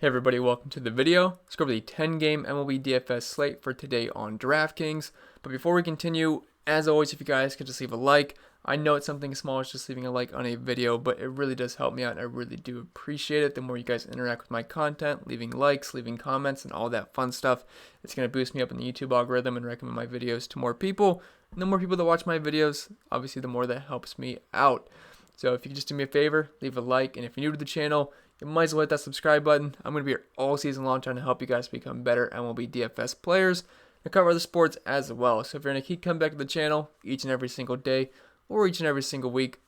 Hey everybody, welcome to the video. Let's go over the 10-game MLB DFS slate for today on Draftkings. But before we continue, as always, if you guys could just leave a like. I know it's something small, it's just leaving a like on a video, but it really does help me out, and I really do appreciate it. The more you guys interact with my content, leaving likes, leaving comments, and all that fun stuff, it's going to boost me up in the YouTube algorithm and recommend my videos to more people. And the more people that watch my videos, obviously the more that helps me out. So if you could just do me a favor, leave a like, and if you're new to the channel, you might as well hit that subscribe button. I'm going to be here all season long trying to help you guys become better MLB DFS players and cover other sports as well. So if you're going to keep coming back to the channel each and every single day or each and every single week,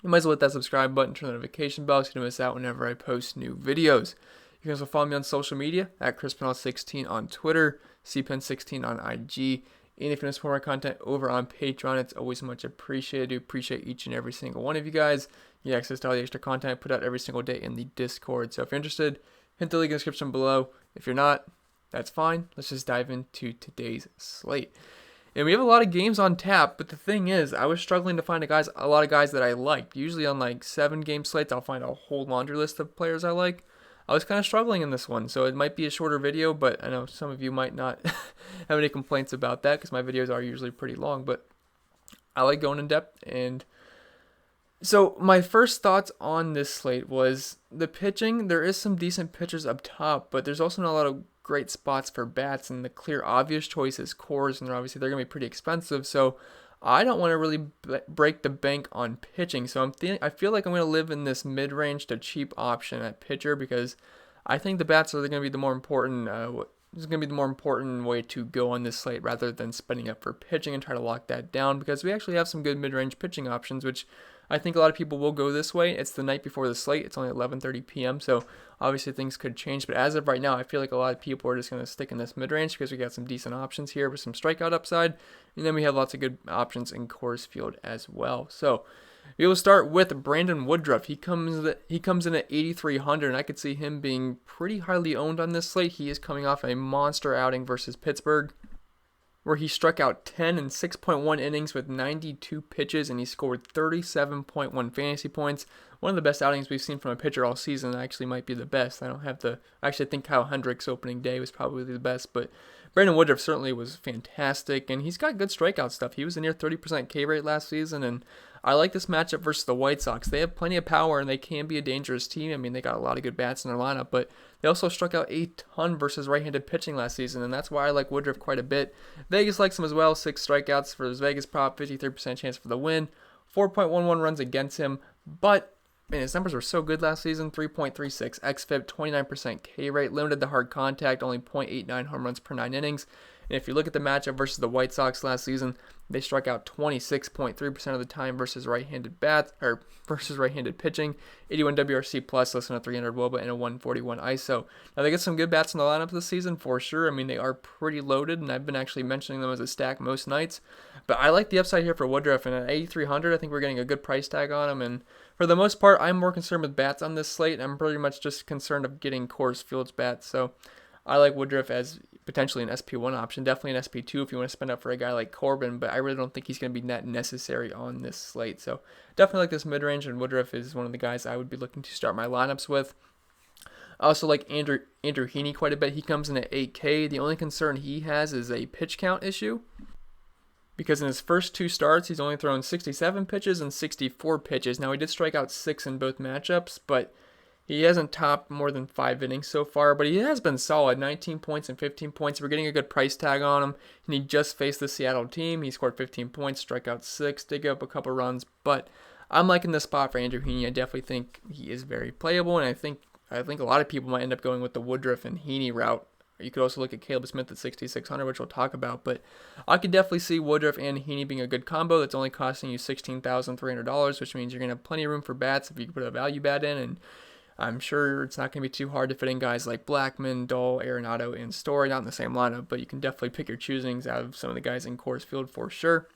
you might as well hit that subscribe button, turn the notification bell so you don't miss out whenever I post new videos. You can also follow me on social media at ChrisPennell16 on Twitter, CPen16 on IG. And if you want to support my content over on Patreon, it's always much appreciated. I do appreciate each and every single one of you guys. You get access to all the extra content I put out every single day in the Discord. So if you're interested, hit the link in the description below. If you're not, that's fine. Let's just dive into today's slate. And we have a lot of games on tap, but the thing is, I was struggling to find a lot of guys that I liked. Usually on like 7-game slates, I'll find a whole laundry list of players I like. I was kind of struggling in this one, so it might be a shorter video, but I know some of you might not have any complaints about that because my videos are usually pretty long, but I like going in depth. And so my first thoughts on this slate was the pitching. There is some decent pitchers up top, but there's also not a lot of great spots for bats, and the clear obvious choice is cores, and they're going to be pretty expensive, so I don't want to really break the bank on pitching, so I feel like I'm going to live in this mid-range to cheap option at pitcher because I think the bats are going to be the more important. This is going to be the more important way to go on this slate rather than spending up for pitching and try to lock that down because we actually have some good mid-range pitching options, which I think a lot of people will go this way. It's the night before the slate. It's only 11:30 p.m., so obviously things could change. But as of right now, I feel like a lot of people are just going to stick in this mid-range because we got some decent options here with some strikeout upside. And then we have lots of good options in Coors Field as well. So we will start with Brandon Woodruff. He comes in at 8,300, and I could see him being pretty highly owned on this slate. He is coming off a monster outing versus Pittsburgh, where he struck out 10 in 6.1 innings with 92 pitches, and he scored 37.1 fantasy points. One of the best outings we've seen from a pitcher all season. Actually might be the best. I think Kyle Hendricks opening day was probably the best, but Brandon Woodruff certainly was fantastic, and he's got good strikeout stuff. He was a near 30% K rate last season, and I like this matchup versus the White Sox. They have plenty of power, and they can be a dangerous team. I mean, they got a lot of good bats in their lineup, but they also struck out a ton versus right-handed pitching last season, and that's why I like Woodruff quite a bit. Vegas likes him as well. 6 strikeouts for his Vegas prop, 53% chance for the win, 4.11 runs against him, but man, his numbers were so good last season. 3.36 xFIP, 29% K rate, limited to hard contact, only 0.89 home runs per 9 innings. And if you look at the matchup versus the White Sox last season, they struck out 26.3% of the time versus right-handed pitching, 81 WRC plus, less than a 300 WOBA, and a 141 ISO. Now they get some good bats in the lineup this season for sure. I mean, they are pretty loaded, and I've been actually mentioning them as a stack most nights. But I like the upside here for Woodruff, and at 8,300, I think we're getting a good price tag on him. And for the most part, I'm more concerned with bats on this slate. I'm pretty much just concerned of getting Coors Field's bats. So I like Woodruff as potentially an SP1 option, definitely an SP2 if you want to spend up for a guy like Corbin, but I really don't think he's going to be that necessary on this slate. So definitely like this mid-range, and Woodruff is one of the guys I would be looking to start my lineups with. I also like Andrew Heaney quite a bit. He comes in at 8K. The only concern he has is a pitch count issue, because in his first 2 starts, he's only thrown 67 pitches and 64 pitches. Now, he did strike out 6 in both matchups, but he hasn't topped more than 5 innings so far, but he has been solid, 19 points and 15 points. We're getting a good price tag on him, and he just faced the Seattle team. He scored 15 points, struck out 6, did give up a couple runs, but I'm liking this spot for Andrew Heaney. I definitely think he is very playable, and I think a lot of people might end up going with the Woodruff and Heaney route. You could also look at Caleb Smith at 6,600, which we'll talk about, but I could definitely see Woodruff and Heaney being a good combo that's only costing you $16,300, which means you're going to have plenty of room for bats if you put a value bat in, and I'm sure it's not going to be too hard to fit in guys like Blackmon, Dahl, Arenado, and Story, not in the same lineup, but you can definitely pick your choosings out of some of the guys in Coors Field for sure.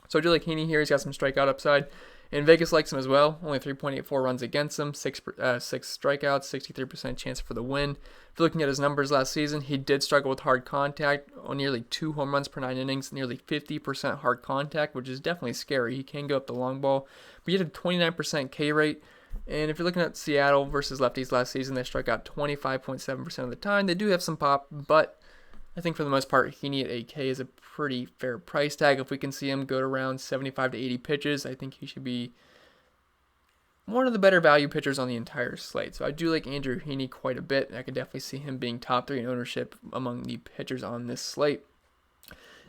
So I do like Heaney here. He's got some strikeout upside, and Vegas likes him as well. Only 3.84 runs against him, 6 strikeouts, 63% chance for the win. If you're looking at his numbers last season, he did struggle with hard contact, on nearly 2 home runs per 9 innings, nearly 50% hard contact, which is definitely scary. He can go up the long ball, but he had a 29% K rate. And if you're looking at Seattle versus lefties last season, they struck out 25.7% of the time. They do have some pop, but I think for the most part, Kinney at 8K is a pretty fair price tag. If we can see him go to around 75 to 80 pitches, I think he should be one of the better value pitchers on the entire slate. So I do like Andrew Heaney quite a bit. I could definitely see him being top 3 in ownership among the pitchers on this slate.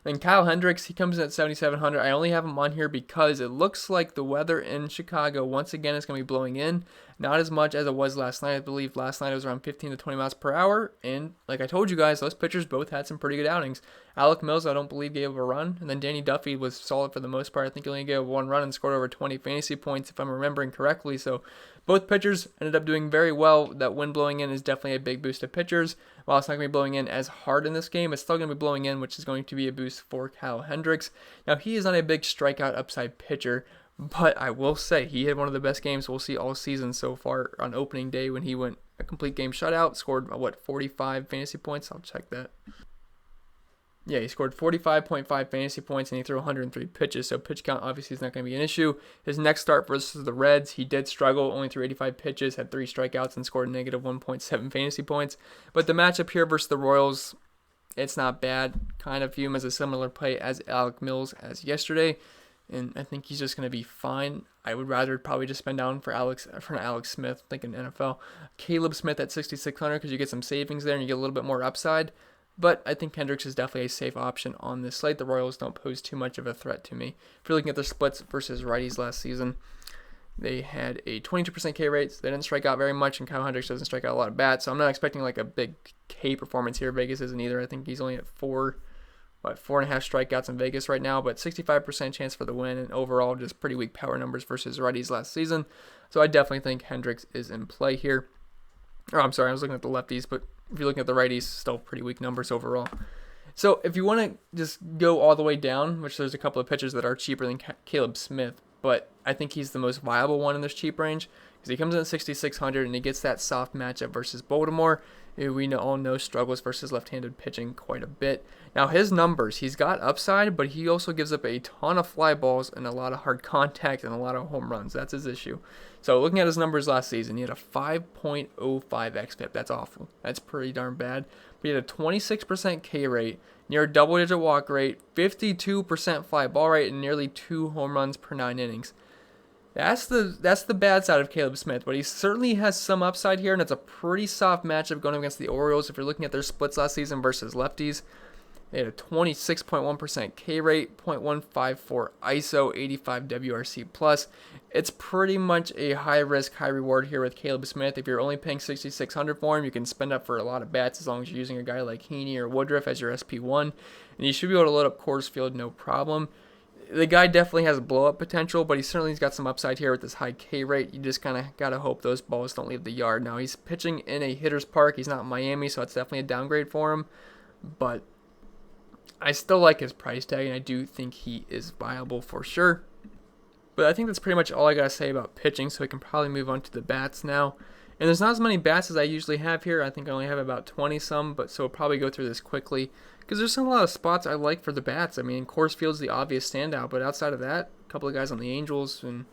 Then Kyle Hendricks, he comes in at 7,700. I only have him on here because it looks like the weather in Chicago once again is going to be blowing in. Not as much as it was last night. I believe last night it was around 15 to 20 miles per hour. And like I told you guys, those pitchers both had some pretty good outings. Alec Mills, I don't believe, gave a run. And then Danny Duffy was solid for the most part. I think he only gave 1 run and scored over 20 fantasy points, if I'm remembering correctly. So both pitchers ended up doing very well. That wind blowing in is definitely a big boost to pitchers. While it's not going to be blowing in as hard in this game, it's still going to be blowing in, which is going to be a boost for Kyle Hendricks. Now, he is not a big strikeout upside pitcher, but I will say he had one of the best games we'll see all season so far on opening day when he went a complete game shutout, scored, 45 fantasy points? I'll check that. Yeah, he scored 45.5 fantasy points and he threw 103 pitches, so pitch count obviously is not going to be an issue. His next start versus the Reds, he did struggle, only threw 85 pitches, had 3 strikeouts, and scored negative 1.7 fantasy points. But the matchup here versus the Royals, it's not bad. Kind of view him as a similar play as Alec Mills as yesterday, and I think he's just going to be fine. I would rather probably just spend down for Alex Smith, thinking NFL. Caleb Smith at 6,600 because you get some savings there and you get a little bit more upside. But I think Hendricks is definitely a safe option on this slate. The Royals don't pose too much of a threat to me. If you're looking at their splits versus righties last season, they had a 22% K rate. So they didn't strike out very much, and Kyle Hendricks doesn't strike out a lot of bats. So I'm not expecting like a big K performance here. Vegas isn't either. I think he's only at 4.5 strikeouts in Vegas right now, but 65% chance for the win, and overall just pretty weak power numbers versus righties last season. So I definitely think Hendricks is in play here. Oh, I'm sorry, I was looking at the lefties, but if you're looking at the righties, still pretty weak numbers overall. So if you want to just go all the way down, which there's a couple of pitchers that are cheaper than Caleb Smith, but I think he's the most viable one in this cheap range because he comes in at 6,600 and he gets that soft matchup versus Baltimore, who we all know struggles versus left-handed pitching quite a bit. Now his numbers, he's got upside, but he also gives up a ton of fly balls and a lot of hard contact and a lot of home runs. That's his issue. So looking at his numbers last season, he had a 5.05 xFIP. That's awful. That's pretty darn bad. But he had a 26% K rate, near a double-digit walk rate, 52% fly ball rate, and nearly 2 home runs per 9 innings. That's the bad side of Caleb Smith, but he certainly has some upside here, and it's a pretty soft matchup going up against the Orioles. If you're looking at their splits last season versus lefties, they had a 26.1% K rate, 0.154 ISO, 85 WRC plus. It's pretty much a high risk, high reward here with Caleb Smith. If you're only paying $6,600 for him, you can spend up for a lot of bats as long as you're using a guy like Kinney or Woodruff as your SP1, and you should be able to load up Coors Field no problem. The guy definitely has blow-up potential, but he certainly's got some upside here with this high K rate. You just kind of got to hope those balls don't leave the yard. Now, he's pitching in a hitter's park. He's not in Miami, so it's definitely a downgrade for him. But I still like his price tag, and I do think he is viable for sure. But I think that's pretty much all I got to say about pitching, so we can probably move on to the bats now. And there's not as many bats as I usually have here. I think I only have about 20-some, but so we'll probably go through this quickly. Because there's a lot of spots I like for the bats. I mean, Coors Field's the obvious standout, but outside of that, a couple of guys on the Angels, and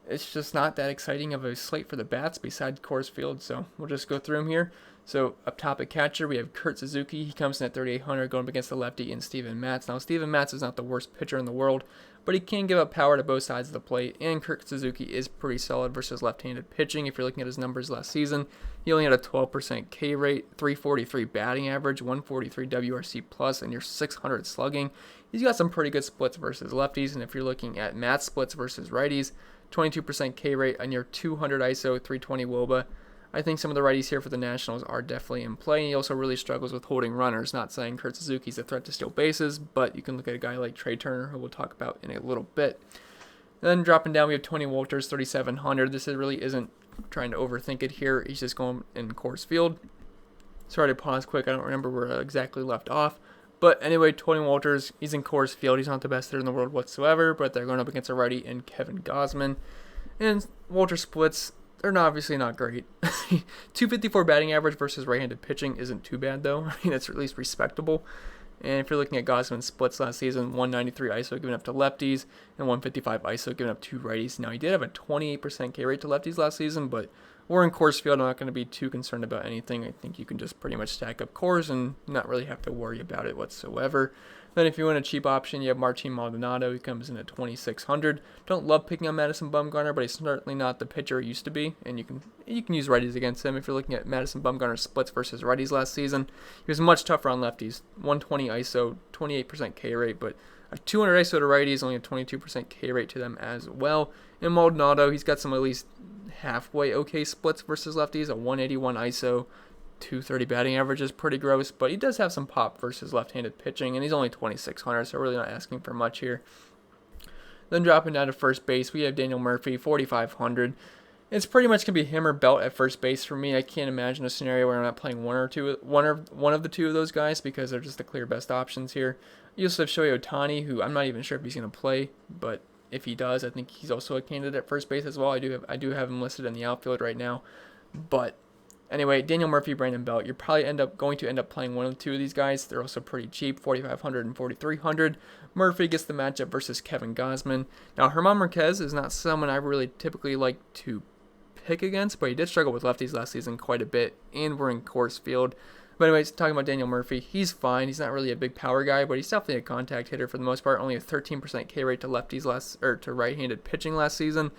it's just not that exciting of a slate for the bats besides Coors Field, so we'll just go through them here. So up top at catcher, we have Kurt Suzuki. He comes in at 3,800 going up against the lefty and Steven Matz. Now, Steven Matz is not the worst pitcher in the world, but he can give up power to both sides of the plate, and Kurt Suzuki is pretty solid versus left-handed pitching. If you're looking at his numbers last season, he only had a 12% K rate, 343 batting average, 143 WRC plus, and your 600 slugging. He's got some pretty good splits versus lefties, and if you're looking at Matt's splits versus righties, 22% K rate, and your 200 ISO, 320 WOBA. I think some of the righties here for the Nationals are definitely in play. And he also really struggles with holding runners. Not saying Kurt Suzuki's a threat to steal bases, but you can look at a guy like Trey Turner, who we'll talk about in a little bit. Then dropping down, we have Tony Wolters, 3,700. This really isn't trying to overthink it here. He's just going in Coors Field. Sorry to pause quick. I don't remember where I exactly left off. But anyway, Tony Wolters, he's in Coors Field. He's not the best hitter in the world whatsoever, but they're going up against a righty and Kevin Guzman. And Wolters splits, they're obviously not great. 254 batting average versus right-handed pitching isn't too bad, though. I mean, that's at least respectable. And if you're looking at Guzman's splits last season, 193 ISO given up to lefties and 155 ISO given up to righties. Now, he did have a 28% K rate to lefties last season, but we're in Coors Field. I'm not going to be too concerned about anything. I think you can just pretty much stack up cores and not really have to worry about it whatsoever. Then if you want a cheap option, you have Martine Maldonado. He comes in at 2,600. Don't love picking on Madison Bumgarner, but he's certainly not the pitcher he used to be, and you can use righties against him. If you're looking at Madison Bumgarner's splits versus righties last season, he was much tougher on lefties. 120 ISO, 28% K rate, but a 200 ISO to righties, only a 22% K rate to them as well. And Maldonado, he's got some at least halfway okay splits versus lefties, a 181 ISO, 230 batting average is pretty gross, but he does have some pop versus left-handed pitching, and he's only 2,600, so really not asking for much here. Then dropping down to first base, we have Daniel Murphy, 4,500. It's pretty much going to be him or Belt at first base for me. I can't imagine a scenario where I'm not playing one of the two of those guys because they're just the clear best options here. You also have Shohei Ohtani, who I'm not even sure if he's going to play, but if he does, I think he's also a candidate at first base as well. I do have him listed in the outfield right now, but anyway, Daniel Murphy, Brandon Belt, you're probably going to end up playing one of the two of these guys. They're also pretty cheap, 4,500 and 4,300. Murphy gets the matchup versus Kevin Guzman. Now, German Marquez is not someone I really typically like to pick against, but he did struggle with lefties last season quite a bit, and we're in Coors Field. But anyways, talking about Daniel Murphy, he's fine. He's not really a big power guy, but he's definitely a contact hitter for the most part. Only a 13% K rate to lefties to right-handed pitching last season.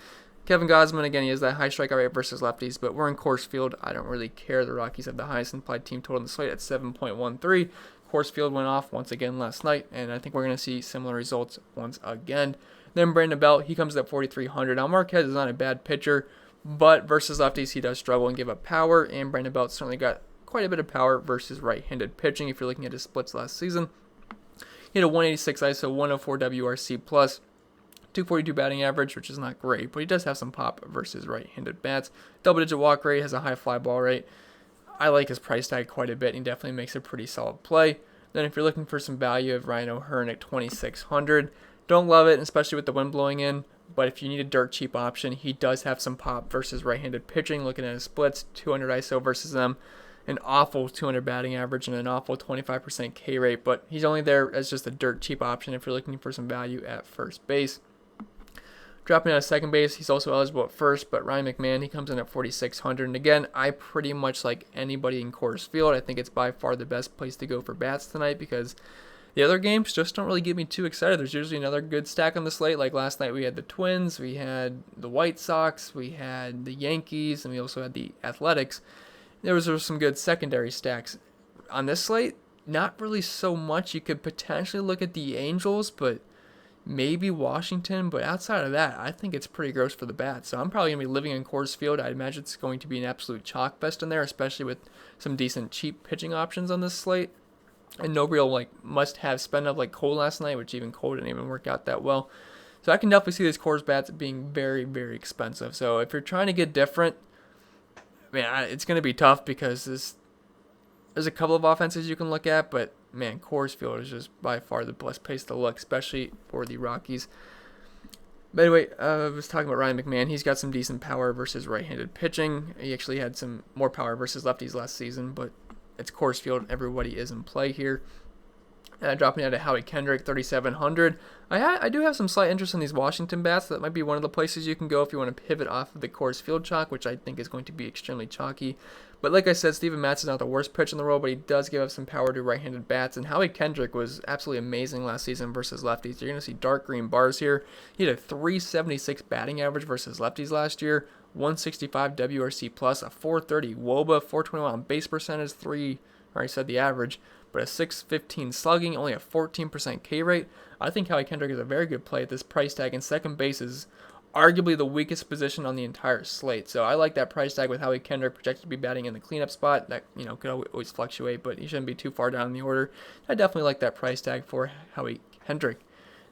Kevin Guzman, again, he has that high strikeout rate versus lefties, but we're in Coors Field. I don't really care. The Rockies have the highest implied team total in the slate at 7.13. Coors Field went off once again last night, and I think we're going to see similar results once again. Then Brandon Belt, he comes at 4,300. Now, Marquez is not a bad pitcher, but versus lefties, he does struggle and give up power, and Brandon Belt certainly got quite a bit of power versus right-handed pitching. If you're looking at his splits last season, he had a 186 ISO, 104 WRC+, 242 batting average, which is not great, but he does have some pop versus right-handed bats. Double-digit walk rate, has a high fly ball rate. I like his price tag quite a bit, and he definitely makes a pretty solid play. Then if you're looking for some value of Ryan O'Hearn at 2,600, don't love it, especially with the wind blowing in, but if you need a dirt cheap option, he does have some pop versus right-handed pitching. Looking at his splits, 200 ISO versus them, an awful 200 batting average and an awful 25% K rate, but he's only there as just a dirt cheap option if you're looking for some value at first base. Dropping out of second base, he's also eligible at first, but Ryan Mcmahon, he comes in at 4,600. And again, I pretty much like anybody in Coors Field. I think it's by far the best place to go for bats tonight because the other games just don't really get me too excited. There's usually another good stack on the slate. Like last night we had the Twins, we had the White Sox, we had the Yankees, and we also had the Athletics. There was some good secondary stacks. On this slate, not really so much. You could potentially look at the Angels, but maybe Washington, but outside of that, I think it's pretty gross for the bats. So I'm probably going to be living in Coors Field. I imagine it's going to be an absolute chalk fest in there, especially with some decent cheap pitching options on this slate. And no real must-have spend up like Cole last night, which even Cole didn't even work out that well. So I can definitely see these Coors bats being very, very expensive. So if you're trying to get different, man, it's going to be tough because there's a couple of offenses you can look at, but man, Coors Field is just by far the best place to look, especially for the Rockies. But anyway, I was talking about Ryan Mcmahon. He's got some decent power versus right-handed pitching. He actually had some more power versus lefties last season, but it's Coors Field. Everybody is in play here. Dropping out to Howie Kendrick, 3,700. I do have some slight interest in these Washington bats. That might be one of the places you can go if you want to pivot off of the Coors Field chalk, which I think is going to be extremely chalky. But like I said, Steven Matz is not the worst pitch in the world, but he does give up some power to right-handed bats. And Howie Kendrick was absolutely amazing last season versus lefties. You're going to see dark green bars here. He had a 376 batting average versus lefties last year, 165 WRC+, a 430 WOBA, 421 on base percentage, I already said the average, but a 615 slugging, only a 14% K rate. I think Howie Kendrick is a very good play at this price tag, and second base is arguably the weakest position on the entire slate. So I like that price tag with Howie Kendrick projected to be batting in the cleanup spot. That could always fluctuate, but he shouldn't be too far down in the order. I definitely like that price tag for Howie Kendrick.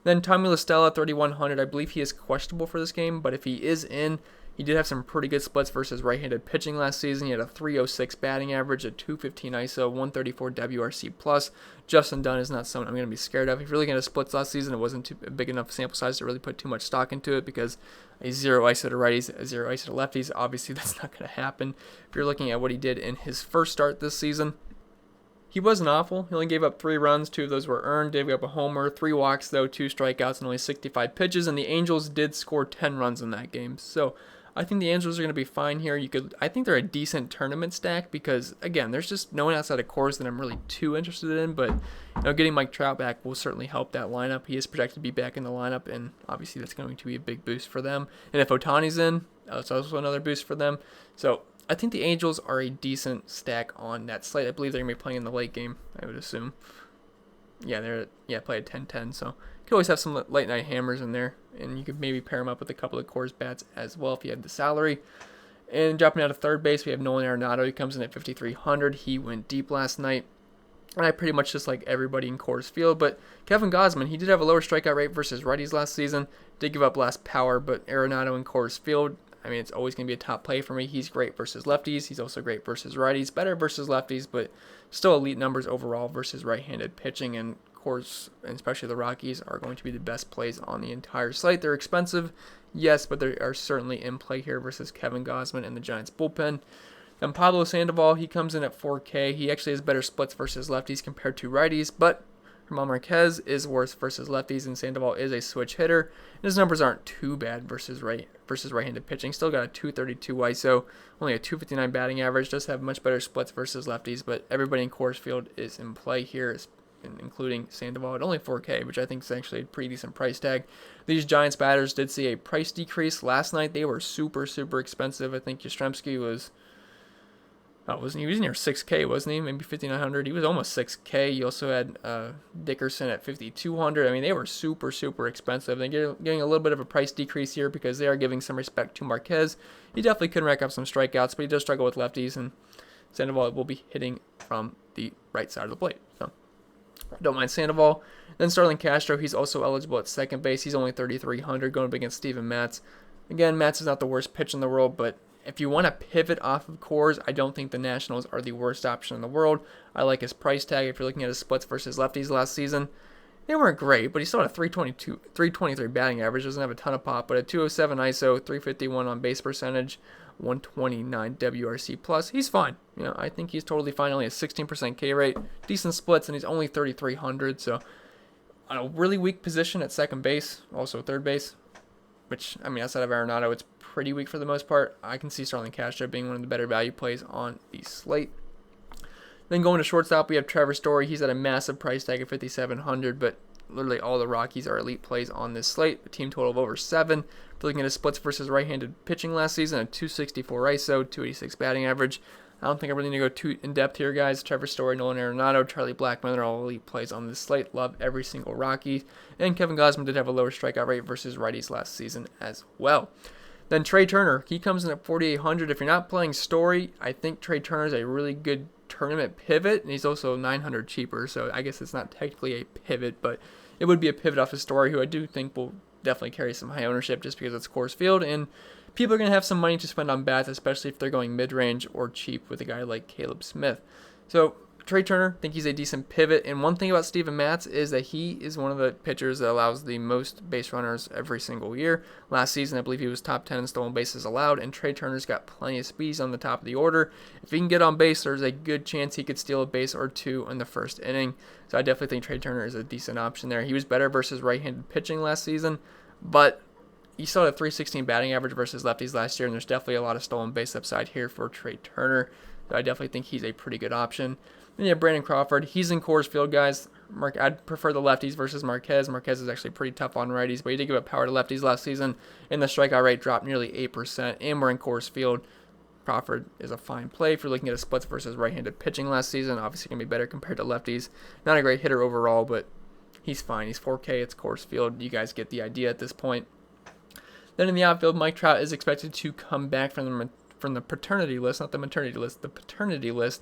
Then Tommy Lastella, 3,100. I believe he is questionable for this game, but if he is in, he did have some pretty good splits versus right-handed pitching last season. He had a 306 batting average, a 215 ISO, 134 WRC+. Justin Dunn is not someone I'm going to be scared of. If you're looking at his splits last season, it wasn't a big enough sample size to really put too much stock into it because a 0 ISO to righties, a 0 ISO to lefties, obviously that's not going to happen. If you're looking at what he did in his first start this season, He wasn't awful. He only gave up 3 runs. 2 of those were earned. Did give up a homer. 3 walks, though. 2 strikeouts and only 65 pitches. And the Angels did score 10 runs in that game. So I think the Angels are going to be fine here. I think they're a decent tournament stack because, again, there's just no one outside of Coors that I'm really too interested in. But getting Mike Trout back will certainly help that lineup. He is projected to be back in the lineup, and obviously that's going to be a big boost for them. And if Ohtani's in, that's also another boost for them. So I think the Angels are a decent stack on that slate. I believe they're going to be playing in the late game, I would assume. Yeah, play at 10-10. So you could always have some late night hammers in there, and you could maybe pair them up with a couple of Coors bats as well if you had the salary. And dropping out of third base, we have Nolan Aronado. He comes in at 5,300. He went deep last night. And I pretty much just like everybody in Coors Field. But Kevin Guzman, he did have a lower strikeout rate versus righties last season. Did give up less power, but Arenado in Coors Field, I mean, it's always going to be a top play for me. He's great versus lefties. He's also great versus righties. Better versus lefties, but still elite numbers overall versus right-handed pitching. And Coors, and especially the Rockies, are going to be the best plays on the entire slate. They're expensive, yes, but they are certainly in play here versus Kevin Guzman and the Giants bullpen. Then Pablo Sandoval, he comes in at 4K. He actually has better splits versus lefties compared to righties, but German Marquez is worse versus lefties, and Sandoval is a switch hitter. And his numbers aren't too bad versus right-handed pitching. Still got a 232 ISO, only a 259 batting average. Does have much better splits versus lefties, but everybody in Coors Field is in play here, including Sandoval at only 4K, which I think is actually a pretty decent price tag. These Giants batters did see a price decrease last night. They were super, super expensive. I think Yastrzemski was... wasn't he? He was near 6K, wasn't he? Maybe 5,900. He was almost 6K. You also had Dickerson at 5,200. I mean, they were super, super expensive. They're getting a little bit of a price decrease here because they are giving some respect to Marquez. He definitely could rack up some strikeouts, but he does struggle with lefties, and Sandoval will be hitting from the right side of the plate. So don't mind Sandoval. Then Starlin Castro, he's also eligible at second base. He's only 3,300 going up against Steven Matz. Again, Matz is not the worst pitch in the world, but if you want to pivot off of Coors, I don't think the Nationals are the worst option in the world. I like his price tag. If you're looking at his splits versus lefties last season, they weren't great, but he still had a 323 batting average. Doesn't have a ton of pop, but a 207 ISO, 351 on base percentage, 129 WRC plus. He's fine. I think he's totally fine. Only a 16% K rate, decent splits, and he's only 3,300. So on a really weak position at second base, also third base, which, I mean, outside of Arenado, it's pretty weak for the most part. I can see Starlin Castro being one of the better value plays on the slate. Then going to shortstop, we have Trevor Story. He's at a massive price tag of 5,700, but literally all the Rockies are elite plays on this slate. A team total of over 7. If you're looking at his splits versus right-handed pitching last season, a 264 ISO, 286 batting average. I don't think I really need to go too in-depth here, guys. Trevor Story, Nolan Aronado, Charlie Blackmon, they're all elite plays on this slate. Love every single Rocky. And Kevin Guzman did have a lower strikeout rate versus righties last season as well. Then Trey Turner, he comes in at 4,800. If you're not playing Story, I think Trey Turner is a really good tournament pivot, and he's also 900 cheaper, so I guess it's not technically a pivot, but it would be a pivot off of Story, who I do think will definitely carry some high ownership just because it's Coors Field, and people are going to have some money to spend on bats, especially if they're going mid-range or cheap with a guy like Caleb Smith. So Trey Turner, I think he's a decent pivot. And one thing about Steven Matz is that he is one of the pitchers that allows the most base runners every single year. Last season, I believe he was top 10 in stolen bases allowed, and Trey Turner's got plenty of speeds on the top of the order. If he can get on base, there's a good chance he could steal a base or two in the first inning. So I definitely think Trey Turner is a decent option there. He was better versus right-handed pitching last season, but he still had a 316 batting average versus lefties last year, and there's definitely a lot of stolen base upside here for Trey Turner. So I definitely think he's a pretty good option. Then you have Brandon Crawford. He's in Coors Field, guys. I'd prefer the lefties versus Marquez. Marquez is actually pretty tough on righties, but he did give up power to lefties last season, and the strikeout rate dropped nearly 8%, and we're in Coors Field. Crawford is a fine play. If you're looking at his splits versus right-handed pitching last season, obviously going to be better compared to lefties. Not a great hitter overall, but he's fine. He's 4K. It's Coors Field. You guys get the idea at this point. Then in the outfield, Mike Trout is expected to come back from the paternity list, not the maternity list, the paternity list.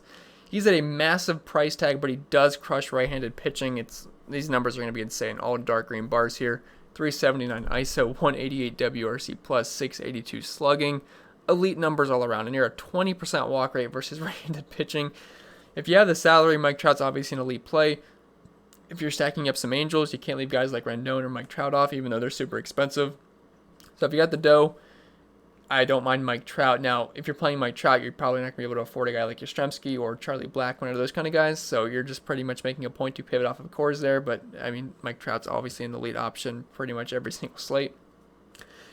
He's at a massive price tag, but he does crush right-handed pitching. These numbers are going to be insane. All dark green bars here. 379 ISO, 188 WRC plus, 682 slugging. Elite numbers all around. And you're a 20% walk rate versus right-handed pitching. If you have the salary, Mike Trout's obviously an elite play. If you're stacking up some Angels, you can't leave guys like Rendon or Mike Trout off, even though they're super expensive. So if you got the dough, I don't mind Mike Trout. Now, if you're playing Mike Trout, you're probably not going to be able to afford a guy like Yastrzemski or Charlie Black, one of those kind of guys. So you're just pretty much making a point to pivot off of cores there. But, I mean, Mike Trout's obviously in the lead option pretty much every single slate.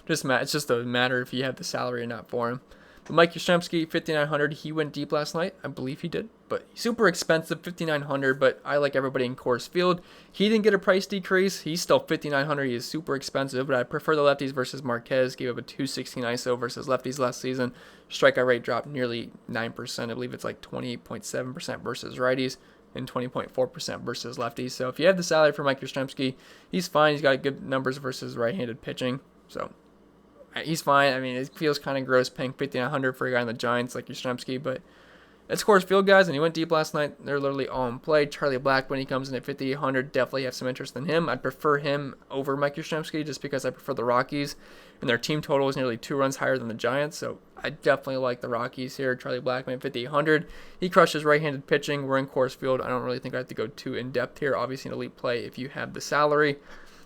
It's just a matter if you have the salary or not for him. But Mike Yastrzemski, 5,900. He went deep last night. I believe he did. But super expensive, 5,900. But I like everybody in Coors Field. He didn't get a price decrease. He's still 5,900. He is super expensive. But I prefer the lefties versus Marquez. Gave up a 216 ISO versus lefties last season. Strikeout rate dropped nearly 9%. I believe it's like 28.7% versus righties and 20.4% versus lefties. So if you have the salary for Mike Yastrzemski, he's fine. He's got good numbers versus right-handed pitching. So he's fine. I mean, it feels kind of gross paying 5,900 for a guy on the Giants like Yastrzemski, but it's Coors Field, guys, and he went deep last night. They're literally all in play. Charlie Black, when he comes in at 5,800, definitely have some interest in him. I'd prefer him over Mike Yastrzemski just because I prefer the Rockies, and their team total is nearly 2 runs higher than the Giants, so I definitely like the Rockies here. Charlie Blackman, 5,800. He crushes right-handed pitching. We're in Coors Field. I don't really think I have to go too in-depth here. Obviously, an elite play if you have the salary.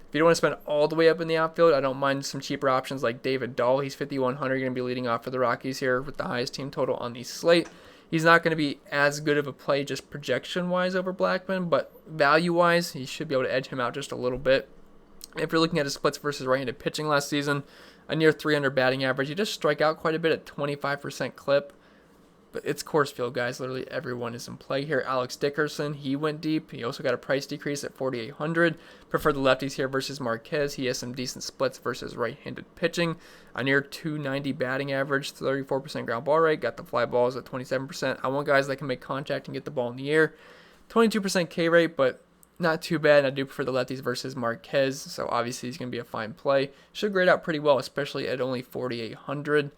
If you don't want to spend all the way up in the outfield, I don't mind some cheaper options like David Dahl. He's 5,100. You're going to be leading off for the Rockies here with the highest team total on the slate. He's not going to be as good of a play just projection-wise over Blackman, but value-wise, he should be able to edge him out just a little bit. If you're looking at his splits versus right-handed pitching last season, a near 300 batting average. He just strike out quite a bit at 25% clip. But it's Coors Field, guys. Literally everyone is in play here. Alex Dickerson, he went deep. He also got a price decrease at 4,800. Prefer the lefties here versus Marquez. He has some decent splits versus right-handed pitching. A near 290 batting average, 34% ground ball rate. Got the fly balls at 27%. I want guys that can make contact and get the ball in the air. 22% K rate, but not too bad. I do prefer the lefties versus Marquez, so obviously he's going to be a fine play. Should grade out pretty well, especially at only 4,800.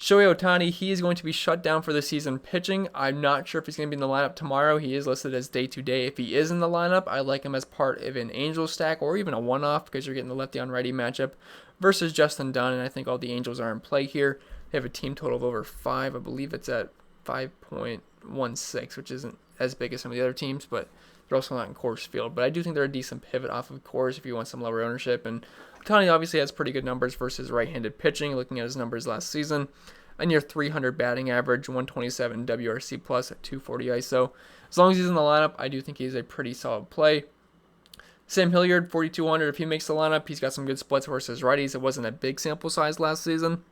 Shohei Ohtani, he is going to be shut down for the season pitching. I'm not sure if he's going to be in the lineup tomorrow. He is listed as day-to-day. If he is in the lineup, I like him as part of an Angels stack or even a one-off because you're getting the lefty-on-righty matchup versus Justin Dunn, and I think all the Angels are in play here. They have a team total of over 5. I believe it's at 5.16, which isn't as big as some of the other teams, but they're also not in Coors Field. But I do think they're a decent pivot off of Coors if you want some lower ownership. And Ohtani obviously has pretty good numbers versus right-handed pitching. Looking at his numbers last season, a near 300 batting average, 127 WRC plus at 240 ISO. As long as he's in the lineup, I do think he's a pretty solid play. Sam Hilliard, 4,200. If he makes the lineup, he's got some good splits versus righties. It wasn't a big sample size last season,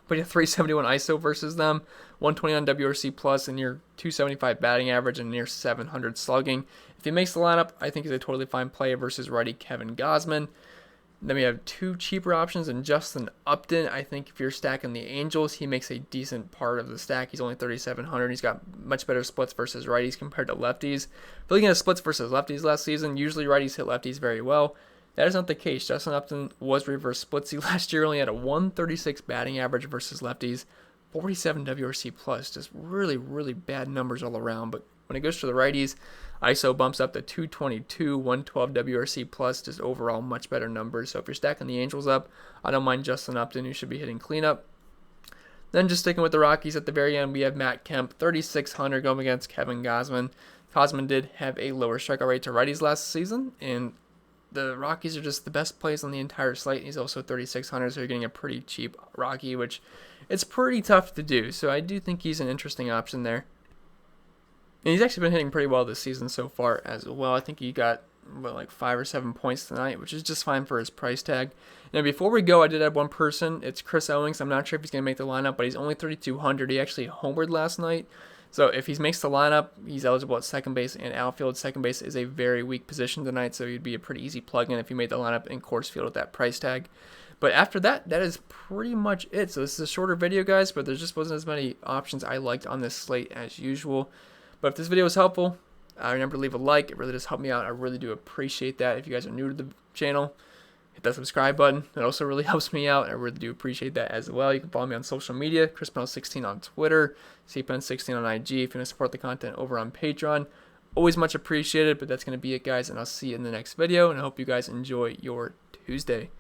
but he had 371 ISO versus them, 120 on WRC plus, and near 275 batting average and near 700 slugging. If he makes the lineup, I think he's a totally fine play versus righty Kevin Guzman. Then we have two cheaper options in Justin Upton. I think if you're stacking the Angels, he makes a decent part of the stack. He's only 3,700. He's got much better splits versus righties compared to lefties. But looking at splits versus lefties last season, usually righties hit lefties very well. That is not the case. Justin Upton was reverse splitsy last year. Only had a 136 batting average versus lefties, 47 WRC plus. Just really, really bad numbers all around. But when it goes to the righties, ISO bumps up to 222, 112 WRC plus, just overall much better numbers. So if you're stacking the Angels up, I don't mind Justin Upton, who should be hitting cleanup. Then just sticking with the Rockies at the very end, we have Matt Kemp, 3,600 going against Kevin Guzman. Guzman did have a lower strikeout rate to righties last season, and the Rockies are just the best plays on the entire slate. He's also 3,600, so you're getting a pretty cheap Rocky, which it's pretty tough to do. So I do think he's an interesting option there. And he's actually been hitting pretty well this season so far as well. I think he got like 5 or 7 points tonight, which is just fine for his price tag. Now, before we go, I did have one person. It's Chris Owings. I'm not sure if he's going to make the lineup, but he's only 3,200. He actually homered last night. So if he makes the lineup, he's eligible at second base and outfield. Second base is a very weak position tonight, so he'd be a pretty easy plug-in if you made the lineup in Coors Field with that price tag. But after that, that is pretty much it. So this is a shorter video, guys, but there just wasn't as many options I liked on this slate as usual. But if this video was helpful, remember to leave a like. It really does help me out. I really do appreciate that. If you guys are new to the channel, hit that subscribe button. It also really helps me out. I really do appreciate that as well. You can follow me on social media, ChrisPennell16 on Twitter, CPen16 on IG. If you want to support the content over on Patreon, always much appreciated. But that's going to be it, guys, and I'll see you in the next video. And I hope you guys enjoy your Tuesday.